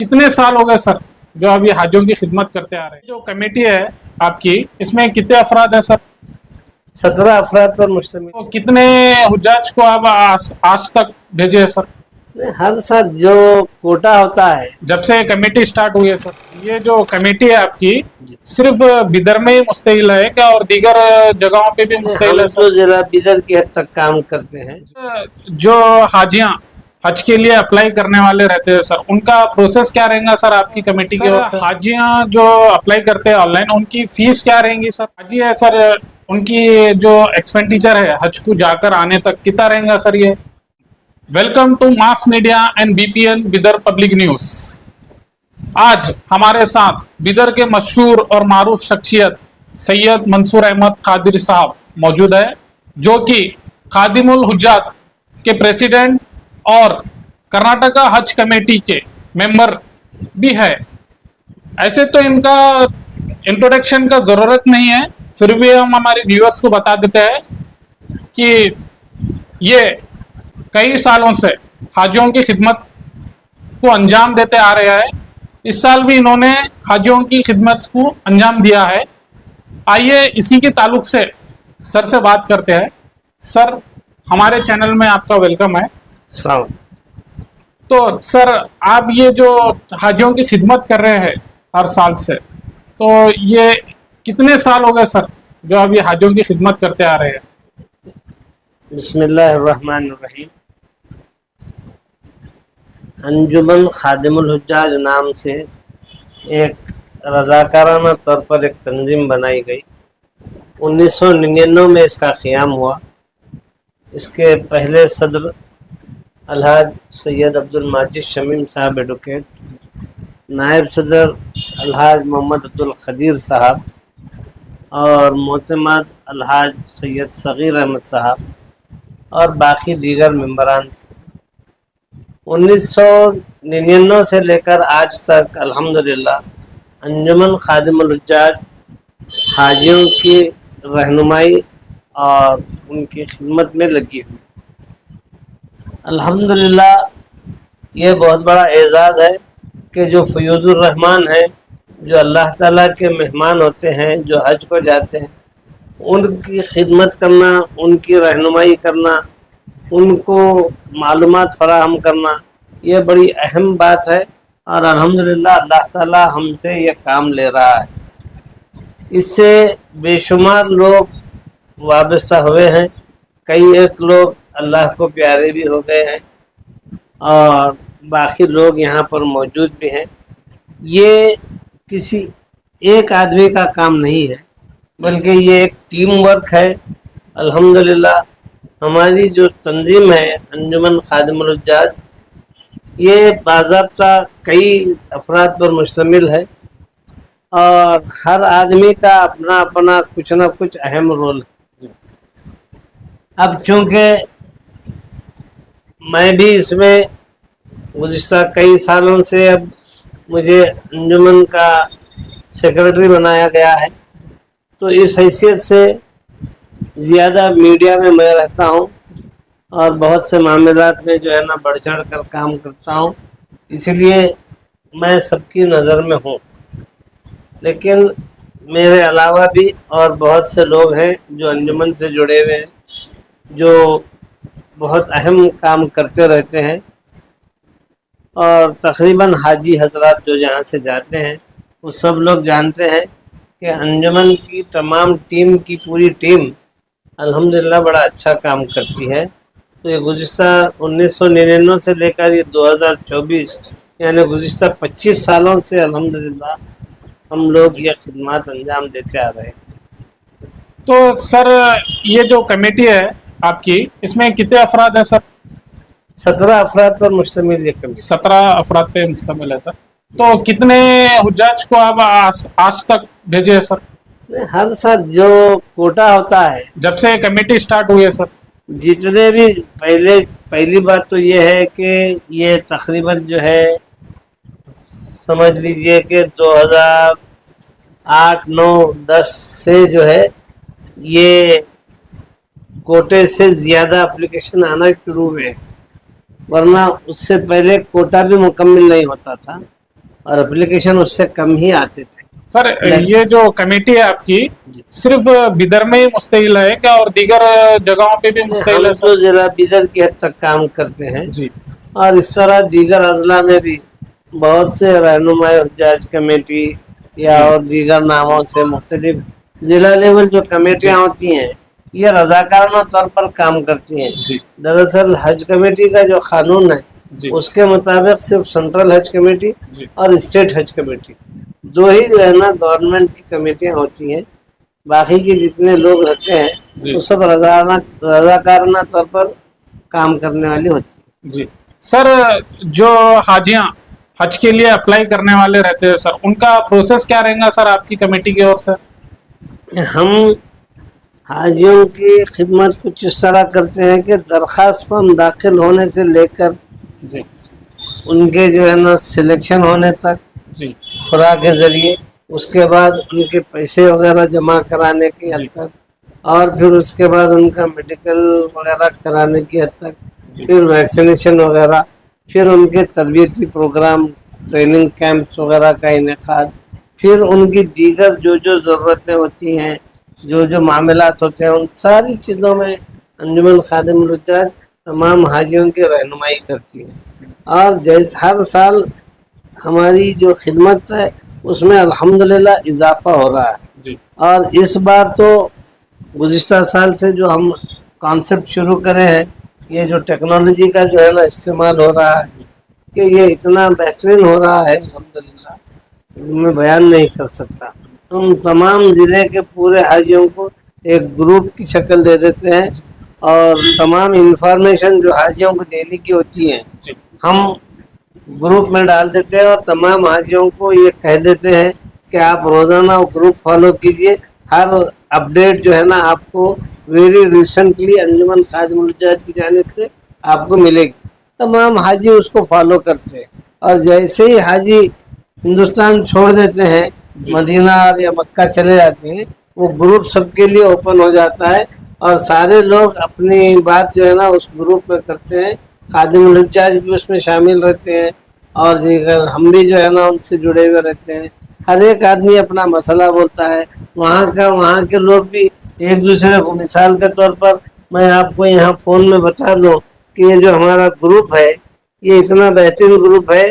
कितने साल हो गए सर जो अभी हाजियों की खिदमत करते आ रहे हैं? जो कमेटी है आपकी, इसमें कितने अफराद हैं सर? 17 अफराद पर मुश्तमिल तो कितने हुज्जाज को आप आज तक भेजे हैं सर? है। हर साल जो कोटा होता है, जब से कमेटी स्टार्ट हुई है सर, ये जो कमेटी है आपकी जी। सिर्फ बिदर में ही मुस्तकिल है क्या और दीगर जगहों पे भी मुस्तकिल हम है तो सर? जिला बिदर की हद तक काम करते हैं। जो हाजियां हज के लिए अप्लाई करने वाले रहते हैं सर, उनका प्रोसेस क्या रहेगा सर आपकी कमेटी की ओर से? हाजियां जो अप्लाई करते हैं ऑनलाइन, उनकी फीस क्या रहेंगी सर? हाजी है सर, उनकी जो एक्सपेंडिचर है हज को जाकर आने तक कितना रहेगा सर ये? Welcome to mass media and BPN Bidar public news. आज हमारे साथ बिदर के मशहूर और मारूफ शख्सियत सैयद मंसूर अहमद कादिर साहब मौजूद है, जो कि खादिमुल हुज्जात के प्रेसिडेंट और कर्नाटका हज कमेटी के मेंबर भी है। ऐसे तो इनका इंट्रोडक्शन का जरूरत नहीं है, फिर भी हम हमारे व्यूअर्स को बता देते हैं कि ये कई सालों से हाजियों की खिदमत को अंजाम देते आ रहे हैं। इस साल भी इन्होंने हाजियों की खिदमत को अंजाम दिया है। आइए इसी के ताल्लुक से सर से बात करते हैं। सर, हमारे चैनल में आपका वेलकम है। सलाम। तो सर, आप ये जो हाजियों की खिदमत कर रहे हैं हर साल से, तो ये कितने साल हो गए सर जो अभी हाजियों की खिदमत करते आ रहे हैं? बिस्मिल्लाहिर्रहमानिर्रहीम। अंजुमन खादिमुल हुज्जाज नाम से एक रजाकाराना तौर पर एक तंजीम बनाई गई। 1999 में इसका क़याम हुआ। इसके पहले सदर अलहाज सैयद अब्दुल माजिद शमीम साहब एडवोकेट, नायब सदर अलहाज मोहम्मद अब्दुल खदीर साहब और मोतमद अलहाज सैयद सगीर अहमद साहब और बाकी दीगर मेंबरान थे। 1999 से लेकर आज तक अल्हम्दुलिल्लाह अंजुमन खादिमुल हुज्जाज हाजियों की रहनुमाई और उनकी खिदमत में लगी हुई। अल्हम्दुलिल्लाह ये बहुत बड़ा एजाज़ है कि जो फयूज़ुर रहमान है, जो अल्लाह ताला के मेहमान होते हैं, जो हज को जाते हैं, उनकी खिदमत करना, उनकी रहनुमाई करना, उनको मालूमात फराहम करना, ये बड़ी अहम बात है। और अल्हम्दुलिल्लाह अल्लाह ताला हमसे ये काम ले रहा है। इससे बेशुमार लोग वाबस्ता हुए हैं, कई एक लोग अल्लाह को प्यारे भी हो गए हैं और बाकी लोग यहाँ पर मौजूद भी हैं। ये किसी एक आदमी का काम नहीं है, बल्कि ये एक टीम वर्क है। अल्हम्दुलिल्लाह हमारी जो तंजीम है अंजुमन खादिमुल हुज्जाज, ये बाज़ाब्ता कई अफराद पर मुश्तमिल है और हर आदमी का अपना अपना कुछ ना कुछ अहम रोल है। अब चूँकि मैं भी इसमें गुज़िश्ता कई सालों से अब मुझे अंजुमन का सेक्रेटरी बनाया गया है, तो इस हैसियत से ज़्यादा मीडिया में मैं रहता हूँ और बहुत से मामलात में जो है ना बढ़ चढ़ कर काम करता हूँ, इसलिए मैं सबकी नज़र में हूँ। लेकिन मेरे अलावा भी और बहुत से लोग हैं जो अंजुमन से जुड़े हुए हैं, जो बहुत अहम काम करते रहते हैं और तकरीबन हाजी हजरात जो जहाँ से जाते हैं वो सब लोग जानते हैं कि अंजुमन की तमाम टीम की पूरी टीम अल्हम्दुलिल्लाह बड़ा अच्छा काम करती है। तो ये गुज़िश्ता 1999 से लेकर ये 2024 यानी गुज़िश्ता 25 सालों से अल्हम्दुलिल्लाह हम लोग ये खिदमत अंजाम देते आ रहे हैं। तो सर, ये जो कमेटी है आपकी, इसमें कितने अफराद हैं सर? 17 अफराद पर मुश्तमिल ये कमेटी। 17 अफराद पे मुश्तमिल है सर। तो कितने हुज्जाज को आप आज तक भेजे हैं सर? हर साल जो कोटा होता है, जब से कमेटी स्टार्ट हुई है सर, जितने भी पहली बात तो ये है कि ये तकरीबन जो है समझ लीजिए कि 2008, 9, 10 से जो है ये कोटे से ज़्यादा एप्लीकेशन आना शुरू हुए, वरना उससे पहले कोटा भी मुकम्मल नहीं होता था। اور اپلیکیشن اس سے کم ہی آتے تھے. سر یہ جو کمیٹی ہے آپ کی صرف بیدر میں ہی مشتمل ہے کیا اور دیگر جگہوں پہ بھی مشتمل ہے ہم سر؟ تو ضلع بیدر کی حد تک کام کرتے ہیں جی اور اس طرح دیگر اضلاع میں بھی بہت سے رہنمائی حجاج کمیٹی یا جی اور دیگر ناموں سے مختلف ضلع لیول جو کمیٹیاں جی ہوتی ہیں یہ رضاکارانہ طور پر کام کرتی ہیں. جی دراصل حج کمیٹی کا جو قانون ہے جی اس کے مطابق صرف سینٹرل حج کمیٹی جی اور اسٹیٹ حج کمیٹی دو ہی جو ہے نا گورنمنٹ کی کمیٹیاں ہوتی ہیں. باقی کے جتنے لوگ رہتے ہیں جی وہ سب رضاکارانہ طور پر کام کرنے والی ہوتی ہیں. جی سر جو حاجیاں حج کے لیے اپلائی کرنے والے رہتے ہیں سر ان کا پروسیس کیا رہے گا سر آپ کی کمیٹی کی اور سے؟ ہم حاجیوں کی خدمت کچھ اس طرح کرتے ہیں کہ درخواست فارم داخل ہونے سے لے کر جی ان کے جو ہے نا سلیکشن ہونے تک جی خوراک کے ذریعے اس کے بعد ان کے پیسے وغیرہ جمع کرانے کی حد جی تک اور پھر اس کے بعد ان کا میڈیکل وغیرہ کرانے کی حد تک جی پھر ویکسینیشن وغیرہ پھر ان کے تربیتی پروگرام ٹریننگ کیمپس وغیرہ کا انعقاد پھر ان کی دیگر جو ضرورتیں ہوتی ہیں جو معاملات ہوتے ہیں ان ساری چیزوں میں انجمن خادم الحجاج تمام حاجیوں کی رہنمائی کرتی ہے. اور جیسے ہر سال ہماری جو خدمت ہے اس میں الحمدللہ اضافہ ہو رہا ہے. جی اور اس بار تو گزشتہ سال سے جو ہم کانسیپٹ شروع کرے ہیں یہ جو ٹیکنالوجی کا جو ہے نا استعمال ہو رہا ہے کہ یہ اتنا بہترین ہو رہا ہے الحمدللہ میں بیان نہیں کر سکتا. ہم تمام ضلع کے پورے حاجیوں کو ایک گروپ کی شکل دے دیتے ہیں اور تمام انفارمیشن جو حاجیوں کو دینے کی ہوتی ہے جی ہم گروپ میں ڈال دیتے ہیں اور تمام حاجیوں کو یہ کہہ دیتے ہیں کہ آپ روزانہ گروپ فالو کیجئے. ہر اپڈیٹ جو ہے نا آپ کو ویری ریسنٹلی انجمن خادم الحجاج کی جانب سے آپ کو ملے گی. تمام حاجی اس کو فالو کرتے ہیں اور جیسے ہی حاجی ہندوستان چھوڑ دیتے ہیں جی مدینہ یا مکہ چلے جاتے ہیں وہ گروپ سب کے لیے اوپن ہو جاتا ہے اور سارے لوگ اپنی بات جو ہے نا اس گروپ میں کرتے ہیں. خادم الحجاج بھی اس میں شامل رہتے ہیں اور دیگر ہم بھی جو ہے نا ان سے جڑے ہوئے رہتے ہیں. ہر ایک آدمی اپنا مسئلہ بولتا ہے وہاں کے لوگ بھی ایک دوسرے کو مثال کے طور پر میں آپ کو یہاں فون میں بتا دوں کہ یہ جو ہمارا گروپ ہے یہ اتنا بہترین گروپ ہے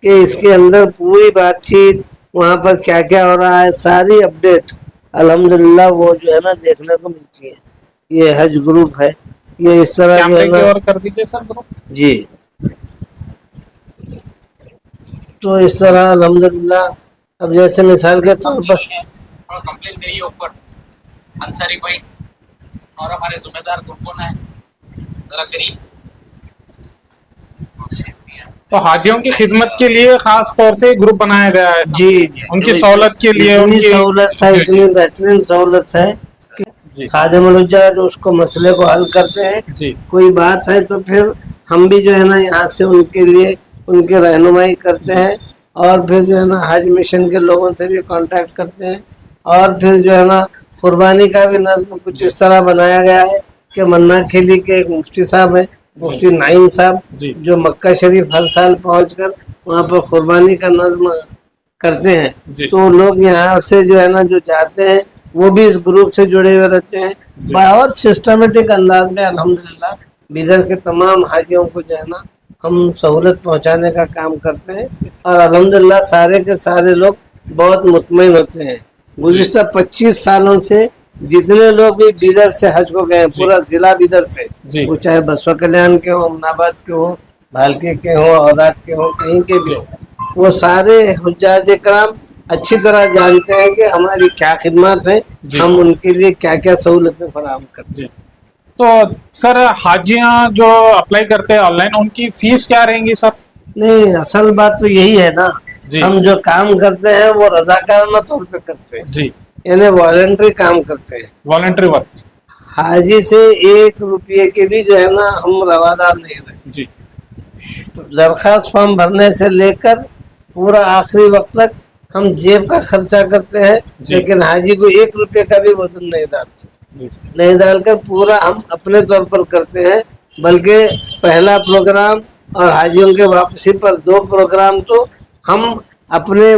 کہ اس کے اندر پوری بات چیت وہاں پر کیا کیا ہو رہا ہے ساری اپڈیٹ الحمدللہ وہ جو ہے نا دیکھنے کو ملتی ہے. یہ حج گروپ ہے یہ اس طرح جو ہے کیمرے کی نا اور کر دیجیے سر گروپ. جی تو اس طرح الحمدللہ اب جیسے مثال کے طور پر کمپلین کریے اوپر انصاری بھائی اور ہمارے ذمہ دار گروپوں نے ذرا کریے. تو حاجیوں کی خدمت کے لیے خاص طور سے گروپ بنایا گیا ہے جی ان کی سہولت کے لیے ان اتنی کی سہولت ہے جی جی اتنی بہترین سہولت ہے کہ جی خادم الحجاج اس کو مسئلے کو حل کرتے ہیں. جی کوئی بات ہے تو پھر ہم بھی جو ہے نا یہاں سے ان کے لیے ان کی رہنمائی کرتے جی ہیں اور پھر جو ہے نا حج مشن کے لوگوں سے بھی کانٹیکٹ کرتے ہیں اور پھر جو ہے نا قربانی کا بھی نظم کچھ جی اس طرح بنایا گیا ہے کہ منا کھیلی کے ایک مفتی صاحب ہیں جی مفتی نعیم صاحب جی جو مکہ شریف ہر سال پہنچ کر وہاں پر قربانی کا نظم کرتے ہیں. جی تو لوگ یہاں سے جو ہے نا جو جاتے ہیں وہ بھی اس گروپ سے جڑے ہوئے رہتے ہیں. جی بہت سسٹمیٹک انداز میں الحمدللہ بیدر کے تمام حاجیوں کو جو ہے نا ہم سہولت پہنچانے کا کام کرتے ہیں اور الحمدللہ سارے کے سارے لوگ بہت مطمئن ہوتے ہیں. جی گزشتہ 25 سالوں سے جتنے لوگ بھی بیدر سے حج کو گئے جی پورا ضلع بیدر سے جی وہ چاہے بسوا کلیان کے ہوں امن آباد کے ہوں بھالکے کے ہوں اوداج کے ہوں کہیں کے بھی جی ہوں وہ سارے حجاج کرام اچھی طرح جانتے ہیں کہ ہماری کیا خدمات ہیں جی ہم ان کے لیے کیا کیا سہولتیں فراہم کرتے جی ہیں. تو سر حاجیاں جو اپلائی کرتے ہیں آن لائن ان کی فیس کیا رہیں گی سر؟ نہیں اصل بات تو یہی ہے نا جی ہم جو کام کرتے ہیں وہ رضاکارانہ طور پہ کرتے ہیں جی یعنی والنٹری کام کرتے ہیں. Voluntary work. حاجی سے 1 روپے کے بھی جو ہے نا ہم روادار نہیں رہتے. جی درخواست فارم بھرنے سے لے کر پورا آخری وقت تک ہم جیب کا خرچہ کرتے ہیں جی لیکن حاجی کو 1 روپے کا بھی وزن نہیں ڈالتے. جی نہیں ڈال کر پورا ہم اپنے طور پر کرتے ہیں بلکہ پہلا پروگرام اور حاجیوں کے واپسی پر 2 پروگرام تو ہم अपने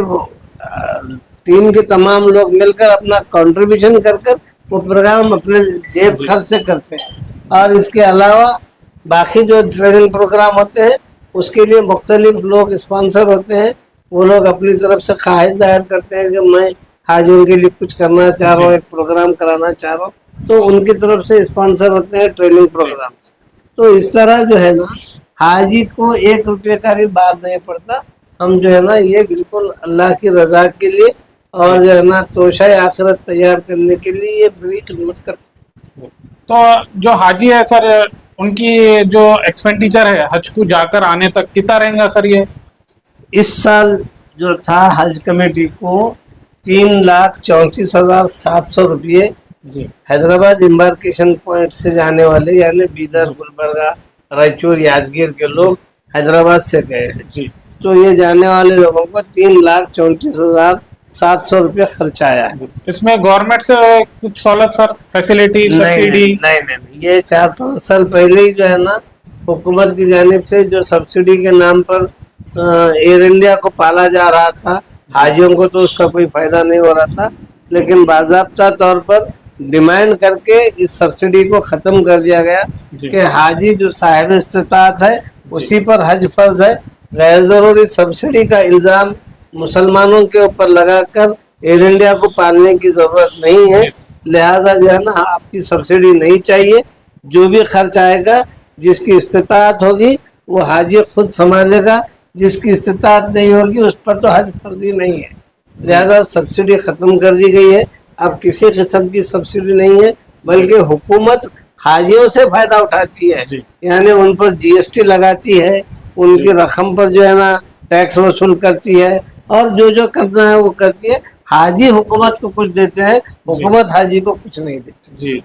टीम के तमाम लोग मिलकर अपना कंट्रीब्यूशन कर कर वो प्रोग्राम अपने जेब खर्च से करते हैं। और इसके अलावा बाकी जो ट्रेनिंग प्रोग्राम होते हैं उसके लिए मुख्तलिफ लोग स्पॉन्सर होते हैं। वो लोग अपनी तरफ से ख्वाहिश जाहिर करते हैं कि मैं हाजियों के लिए कुछ करना चाह रहा हूँ, एक प्रोग्राम कराना चाह रहा हूँ, तो उनकी तरफ से स्पॉन्सर होते हैं ट्रेनिंग प्रोग्राम से। तो इस तरह जो है ना हाजी को 1 रुपये का भी बात नहीं पड़ता। हम जो है ना ये बिल्कुल अल्लाह की रजा के लिए और जो है ना तोशाए आखिरत तैयार करने के लिए ये बड़ी खिदमत करते हैं। तो जो हाजी है सर, उनकी जो एक्सपेंडिचर है हज को जाकर आने तक कितना रहेगा सर? ये इस साल जो था हज कमेटी को 3,34,700 रुपये हैदराबाद इम्बार्केशन पॉइंट से जाने वाले यानी बीदर, गुलबर्गा, रायचूर, यादगीर के लोग हैदराबाद से गए हैं जी। तो ये जाने वाले लोगों को 3,34,700 रुपये खर्च आया है। इसमें गवर्नमेंट से कुछ सहूलत सर, फैसिलिटी, सब्सिडी? नहीं, ये 4-5 साल पहले ही जो है ना हुकूमत की जानिब से जो सब्सिडी के नाम पर एयर इंडिया को पाला जा रहा था, हाजियों को तो उसका कोई फायदा नहीं हो रहा था, लेकिन बाज़ाब्ता तौर पर डिमांड करके इस सब्सिडी को ख़त्म कर दिया गया कि हाजी जो साहिब इस्तिताअत है उसी पर हज फर्ज है। गैर ज़रूरी सब्सिडी का इल्ज़ाम मुसलमानों के ऊपर लगाकर एयर इंडिया को पालने की ज़रूरत नहीं है। लिहाजा जो है ना आपकी सब्सिडी नहीं चाहिए। जो भी खर्च आएगा जिसकी इस्तिताअत होगी वो हाजी खुद संभालेगा, जिसकी इस्तिताअत नहीं होगी उस पर तो हज फर्जी नहीं है। लिहाजा सब्सिडी ख़त्म कर दी गई है। अब किसी किस्म की सब्सिडी नहीं है, बल्कि हुकूमत हाजियों से फ़ायदा उठाती है, यानी उन पर GST लगाती है, उनकी रकम पर जो है ना टैक्स वसूल करती है और जो करना है वो करती है। हाजी हुकूमत को कुछ देते हैं, हुकूमत हाजी को कुछ नहीं देती। जी।